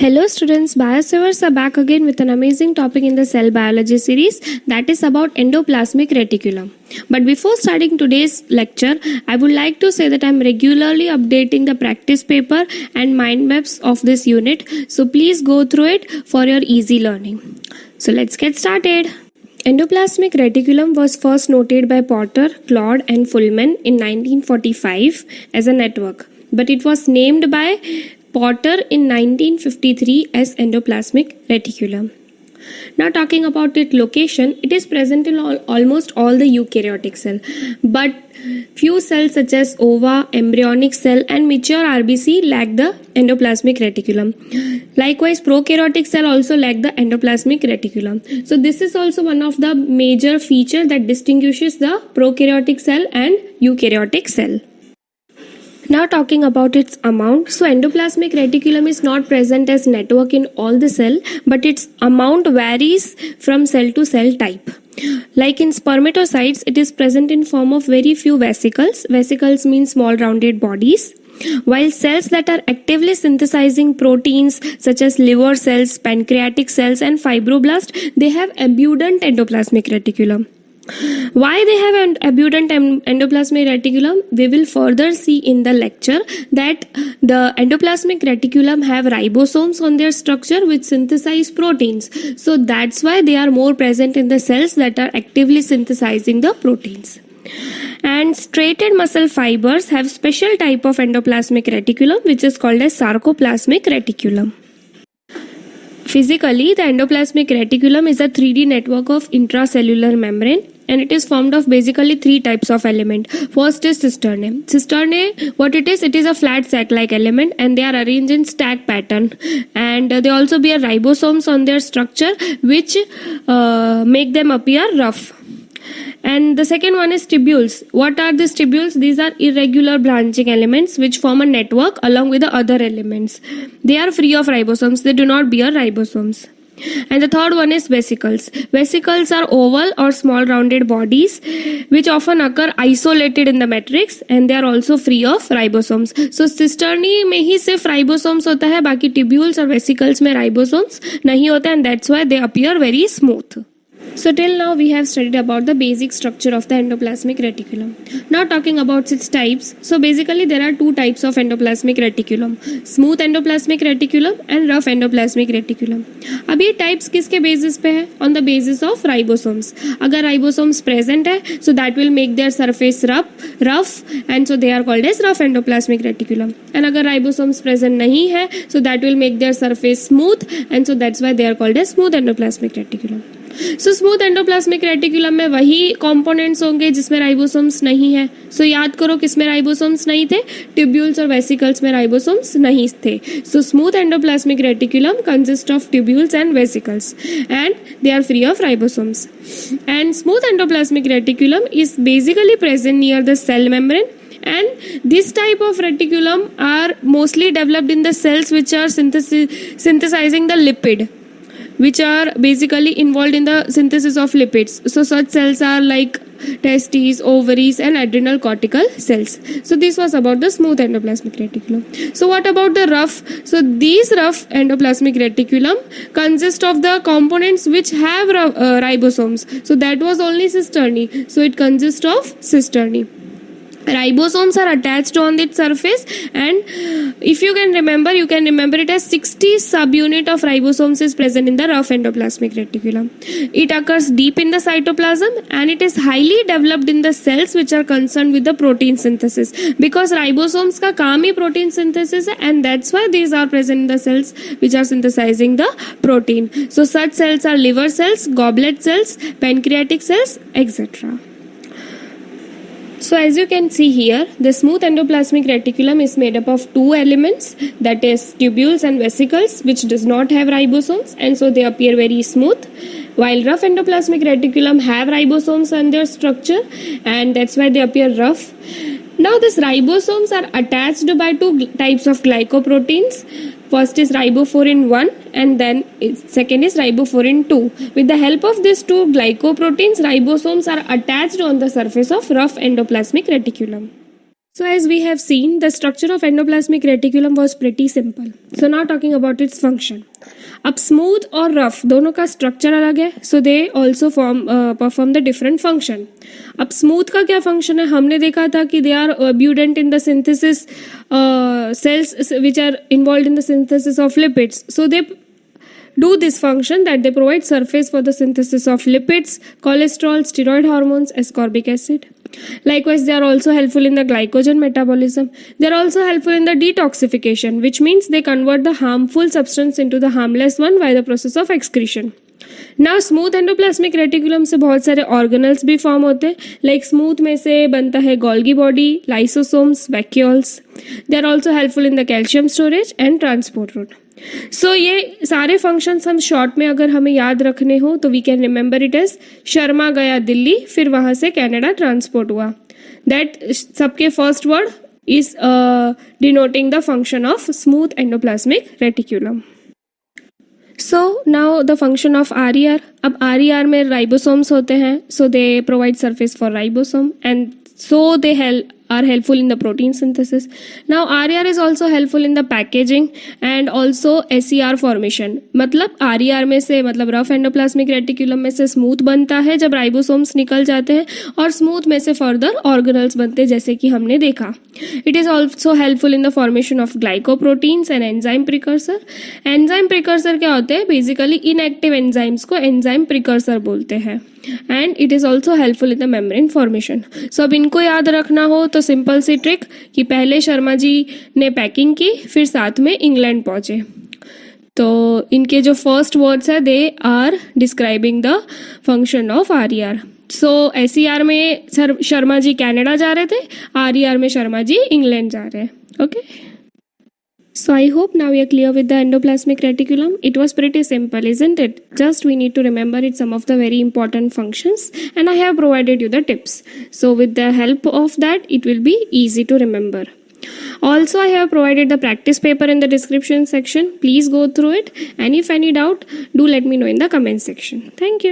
Hello students, biosavers are back again with an amazing topic in the cell biology series that is about endoplasmic reticulum. But before starting today's lecture, I would like to say that I am regularly updating the practice paper and mind maps of this unit. So please go through it for your easy learning. So let's get started. Endoplasmic reticulum was first noted by Potter, Claude and Fullman in 1945 as a network, but it was named by Potter in 1953 as endoplasmic reticulum. Now talking about its location, it is present in almost all the eukaryotic cell, but few cells such as ova, embryonic cell and mature RBC lack the endoplasmic reticulum. Likewise, prokaryotic cell also lack the endoplasmic reticulum. So this is also one of the major features that distinguishes the prokaryotic cell and eukaryotic cell. Now talking about its amount, so endoplasmic reticulum is not present as network in all the cell, but its amount varies from cell to cell type. Like in spermatocytes, it is present in form of very few vesicles. Vesicles mean small rounded bodies. While cells that are actively synthesizing proteins such as liver cells, pancreatic cells and fibroblasts, they have abundant endoplasmic reticulum. Why they have an abundant endoplasmic reticulum, we will further see in the lecture that the endoplasmic reticulum have ribosomes on their structure which synthesize proteins. So that's why they are more present in the cells that are actively synthesizing the proteins. And striated muscle fibers have special type of endoplasmic reticulum which is called as sarcoplasmic reticulum. Physically, the endoplasmic reticulum is a 3D network of intracellular membrane and it is formed of basically three types of element. First is cisternae. Cisternae, what it is a flat sac-like element and they are arranged in stack pattern, and they also bear ribosomes on their structure which make them appear rough. And the second one is tubules. What are these tubules? These are irregular branching elements which form a network along with the other elements. They are free of ribosomes. They do not bear ribosomes. And the third one is vesicles. Vesicles are oval or small rounded bodies which often occur isolated in the matrix and they are also free of ribosomes. So cisternae में ही सिर्फ ribosomes होता है, बाकी tubules और vesicles में ribosomes नहीं होता, and that's why they appear very smooth. So till now we have studied about the basic structure of the endoplasmic reticulum. Now talking about its types. So basically there are two types of endoplasmic reticulum. Smooth endoplasmic reticulum and rough endoplasmic reticulum. अब ये types किसके basis पे है? On the basis of ribosomes. अगर ribosomes present है, so that will make their surface rough and so they are called as rough endoplasmic reticulum. And अगर ribosomes present नहीं है, so that will make their surface smooth and so that's why they are called as smooth endoplasmic reticulum. So smooth endoplasmic reticulum में वही components होंगे जिसमें ribosomes नहीं है. सो याद करो किसमें राइबोसोम्स नहीं थे? ट्यूब्यूल्स और वेसिकल्स में राइबोसोम्स नहीं थे. So smooth endoplasmic reticulum consist of tubules and vesicles and they are free of ribosomes. And smooth endoplasmic reticulum is basically present near the cell membrane. And this type of reticulum are mostly developed in the cells which are synthesizing the lipid, which are basically involved in the synthesis of lipids. So such cells are like testes, ovaries and adrenal cortical cells. So this was about the smooth endoplasmic reticulum. So what about the rough? So these rough endoplasmic reticulum consist of the components which have ribosomes. So that was only cisternae. So it consists of cisternae. Ribosomes are attached on its surface, and if you can remember it as 60 subunit of ribosomes is present in the rough endoplasmic reticulum. It occurs deep in the cytoplasm and it is highly developed in the cells which are concerned with the protein synthesis, because ribosomes का काम ही protein synthesis है, and that's why these are present in the cells which are synthesizing the protein. So such cells are liver cells, goblet cells, pancreatic cells, etc. So as you can see here, the smooth endoplasmic reticulum is made up of two elements, that is tubules and vesicles, which does not have ribosomes and so they appear very smooth, while rough endoplasmic reticulum have ribosomes on their structure and that's why they appear rough. Now these ribosomes are attached by two types of glycoproteins. First is riboforin 1 and then second is riboforin 2. With the help of these two glycoproteins, ribosomes are attached on the surface of rough endoplasmic reticulum. So as we have seen, the structure of endoplasmic reticulum was pretty simple. So now talking about its function. अब smooth और rough दोनों का structure अलग है, सो they also perform the different function. अब smooth का क्या function है, हमने देखा था कि they are अब्यूडेंट in the synthesis cells which are involved in the synthesis of lipids. So they do this function that they provide surface for the synthesis of lipids, cholesterol, steroid hormones, ascorbic acid. Likewise, they are also helpful in the glycogen metabolism. They are also helpful in the detoxification, which means they convert the harmful substance into the harmless one by the process of excretion. Now smooth endoplasmic reticulum से बहुत सारे organelles भी form होते हैं. Like smooth में से बनता है Golgi body, lysosomes, vacuoles. They are also helpful in the calcium storage and transport route. So ये सारे फंक्शंस हम शॉर्ट में अगर हमें याद रखने हो तो we can remember it as Sharma गया दिल्ली, फिर वहां से कनाडा ट्रांसपोर्ट हुआ. दैट सबके first word is denoting the function of smooth endoplasmic reticulum. So now the function of RER. अब RER में राइबोसोम्स होते हैं, so they provide surface for ribosome and so they are helpful in the protein synthesis. Now RER is also helpful in the packaging and also SER formation. मतलब RER में से मतलब rough endoplasmic reticulum में से smooth बनता है जब ribosomes निकल जाते हैं, और स्मूथ में से फर्दर ऑर्गेनल्स बनते हैं जैसे कि हमने देखा. It is also helpful in the formation of glycoproteins and enzyme precursor. Enzyme precursor क्या होते हैं, बेसिकली इनएक्टिव एंजाइम्स को एंजाइम प्रिकर्सर बोलते हैं. And it is also helpful in the membrane formation. So अब इनको याद रखना हो तो सिंपल सी ट्रिक कि पहले शर्मा जी ने पैकिंग की, फिर साथ में इंग्लैंड पहुंचे. तो इनके जो फर्स्ट वर्ड्स है they are describing the function of RER. So SER में शर्मा जी कनाडा जा रहे थे, RER में शर्मा जी इंग्लैंड जा रहे हैं. Okay, so I hope now we are clear with the endoplasmic reticulum. It was pretty simple, isn't it? Just we need to remember it, some of the very important functions, and I have provided you the tips. So with the help of that, it will be easy to remember. Also, I have provided the practice paper in the description section. Please go through it, and if any doubt, do let me know in the comment section. Thank you.